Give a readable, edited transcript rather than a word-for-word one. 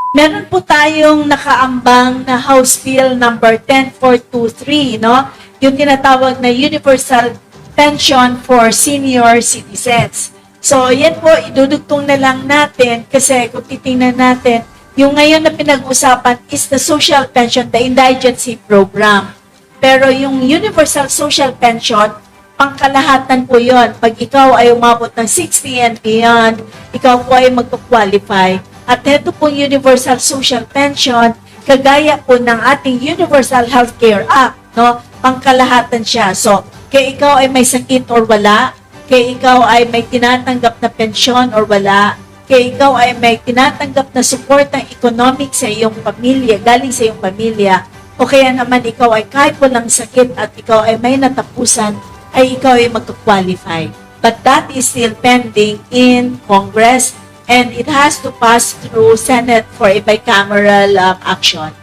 Meron po tayong nakaambang na House Bill number 10423, no? Yung tinatawag na Universal Pension for Senior Citizens. So, yan po, idudugtong na lang natin kasi kung titingnan natin, yung ngayon na pinag-usapan is the social pension, the indigency program. Pero yung Universal Social Pension, pangkalahatan po yon. Pag ikaw ay umabot ng 60 and beyond, ikaw po ay magkukwalify. At ito pong Universal Social Pension, kagaya po ng ating Universal Healthcare Act, no? Pangkalahatan siya. So, kaya ikaw ay may sakit or wala, kaya ikaw ay may tinatanggap na pensyon or wala, kaya ikaw ay may tinatanggap na support ng economic sa iyong pamilya, galing sa iyong pamilya, o kaya naman ikaw ay kahit walang sakit at ikaw ay may natapusan, ay ikaw ay magka-qualify. But that is still pending in Congress and it has to pass through Senate for a bicameral action.